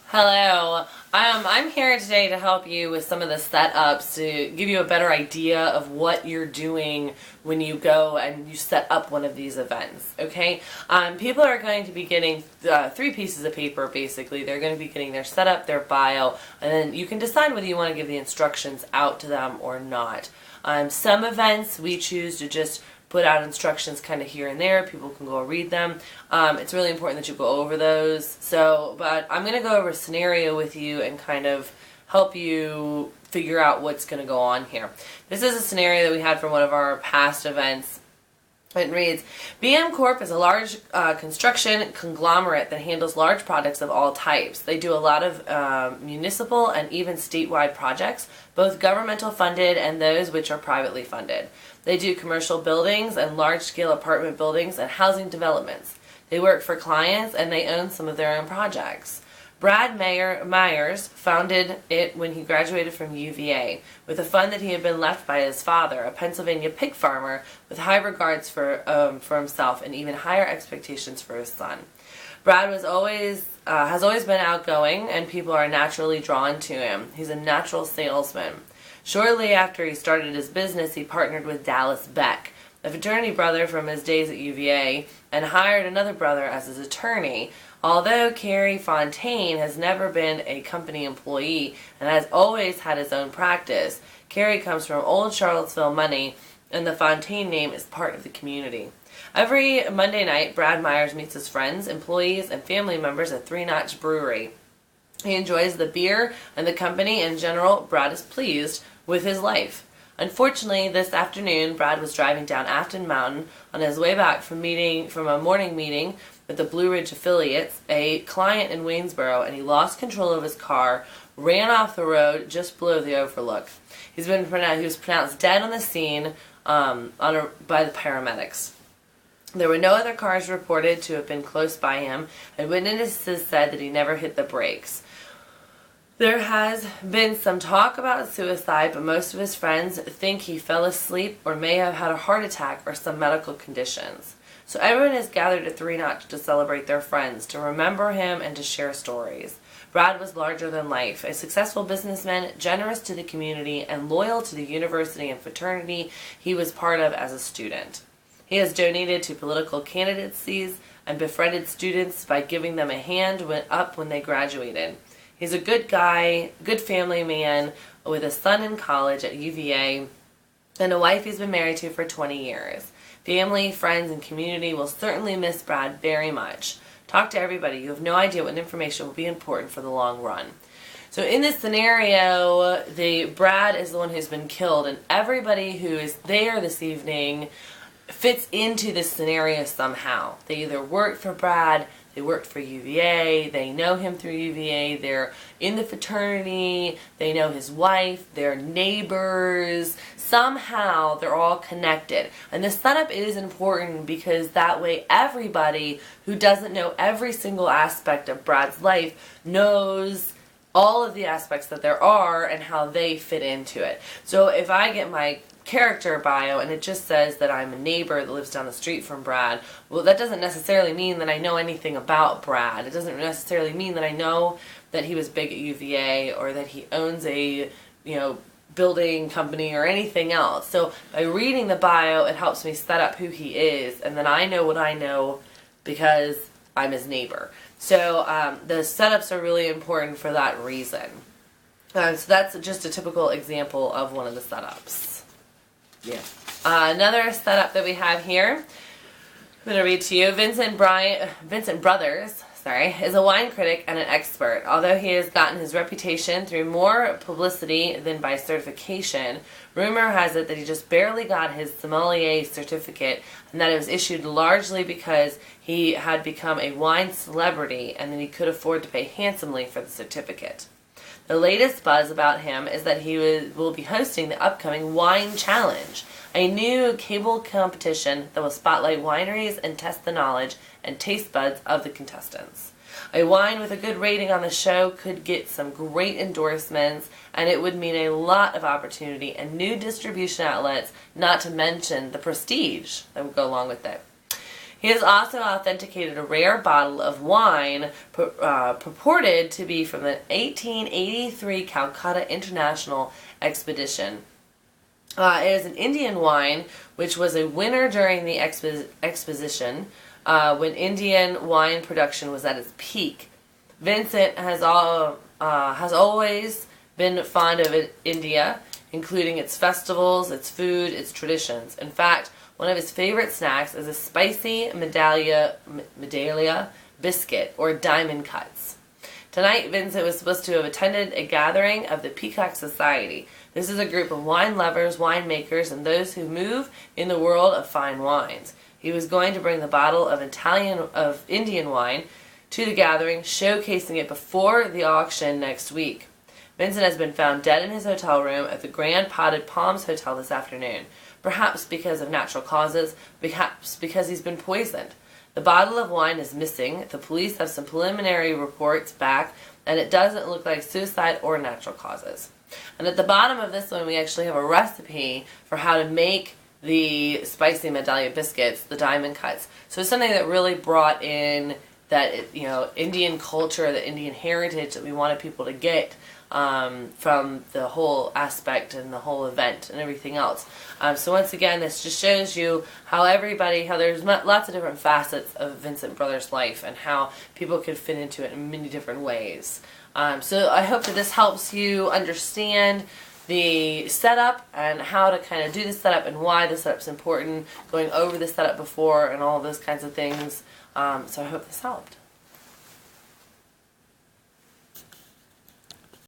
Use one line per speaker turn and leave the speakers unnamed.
Hello. I'm here today to help you with some of the setups to give you a better idea of what you're doing when you go and you set up one of these events. Okay? People are going to be getting three pieces of paper basically. They're going to be getting their setup, their bio, and then you can decide whether you want to give the instructions out to them or not. Some events we choose to just put out instructions kind of here and there. People can go read them. It's really important that you go over those. But I'm going to go over a scenario with you and kind of help you figure out what's going to go on here. This is a scenario that we had from one of our past events. It reads, BM Corp is a large construction conglomerate that handles large projects of all types. They do a lot of municipal and even statewide projects, both governmental funded and those which are privately funded. They do commercial buildings and large-scale apartment buildings and housing developments. They work for clients and they own some of their own projects. Brad Myers founded it when he graduated from UVA with a fund that he had been left by his father, a Pennsylvania pig farmer with high regards for himself and even higher expectations for his son. Brad has always been outgoing and people are naturally drawn to him. He's a natural salesman. Shortly after he started his business, he partnered with Dallas Beck, a fraternity brother from his days at UVA, and hired another brother as his attorney. Although Kerry Fontaine has never been a company employee and has always had his own practice, Kerry comes from old Charlottesville money, and the Fontaine name is part of the community. Every Monday night, Brad Myers meets his friends, employees, and family members at Three Notch Brewery. He enjoys the beer and the company. In general, Brad is pleased with his life. Unfortunately, this afternoon, Brad was driving down Afton Mountain on his way back from a morning meeting with the Blue Ridge Affiliates, a client in Waynesboro, and he lost control of his car, ran off the road just below the overlook. He was pronounced dead on the scene by the paramedics. There were no other cars reported to have been close by him, and witnesses said that he never hit the brakes. There has been some talk about suicide, but most of his friends think he fell asleep or may have had a heart attack or some medical conditions. So everyone is gathered at Three Notch to celebrate their friends, to remember him, and to share stories. Brad was larger than life, a successful businessman, generous to the community, and loyal to the university and fraternity he was part of as a student. He has donated to political candidacies and befriended students by giving them a hand when they graduated. He's a good guy, good family man, with a son in college at UVA and a wife he's been married to for 20 years. Family, friends, and community will certainly miss Brad very much. Talk to everybody. You have no idea what information will be important for the long run. So in this scenario, Brad is the one who's been killed, and everybody who is there this evening fits into this scenario somehow. They either worked for Brad, they worked for UVA, they know him through UVA, they're in the fraternity, they know his wife, they're neighbors. Somehow they're all connected. And the setup is important because that way everybody who doesn't know every single aspect of Brad's life knows all of the aspects that there are and how they fit into it. So if I get my character bio and it just says that I'm a neighbor that lives down the street from Brad, well, that doesn't necessarily mean that I know anything about Brad. It doesn't necessarily mean that I know that he was big at UVA or that he owns a, building company or anything else. So by reading the bio, it helps me set up who he is, and then I know what I know because I'm his neighbor. So the setups are really important for that reason. So that's just a typical example of one of the setups.
Yeah.
Another setup that we have here, I'm going to read to you. Vincent Brothers is a wine critic and an expert. Although he has gotten his reputation through more publicity than by certification, rumor has it that he just barely got his sommelier certificate, and that it was issued largely because he had become a wine celebrity and that he could afford to pay handsomely for the certificate. The latest buzz about him is that he will be hosting the upcoming Wine Challenge, a new cable competition that will spotlight wineries and test the knowledge and taste buds of the contestants. A wine with a good rating on the show could get some great endorsements, and it would mean a lot of opportunity and new distribution outlets, not to mention the prestige that would go along with it. He has also authenticated a rare bottle of wine purported to be from the 1883 Calcutta International Expedition. It is an Indian wine, which was a winner during the exposition when Indian wine production was at its peak. Vincent has always been fond of India, including its festivals, its food, its traditions. In fact, one of his favorite snacks is a spicy medallia biscuit, or diamond cuts. Tonight, Vincent was supposed to have attended a gathering of the Peacock Society. This is a group of wine lovers, winemakers, and those who move in the world of fine wines. He was going to bring the bottle of Indian wine to the gathering, showcasing it before the auction next week. Vincent has been found dead in his hotel room at the Grand Potted Palms Hotel this afternoon. Perhaps because of natural causes, perhaps because he's been poisoned. The bottle of wine is missing. The police have some preliminary reports back, and it doesn't look like suicide or natural causes. And at the bottom of this one, we actually have a recipe for how to make the spicy medallia biscuits, the diamond cuts. So it's something that really brought in that, Indian culture, the Indian heritage that we wanted people to get from the whole aspect and the whole event and everything else. So once again, this just shows you how there's lots of different facets of Vincent Brothers' life and how people could fit into it in many different ways. So I hope that this helps you understand the setup and how to kind of do the setup and why the setup's important, going over the setup before and all those kinds of things. So I hope this helped.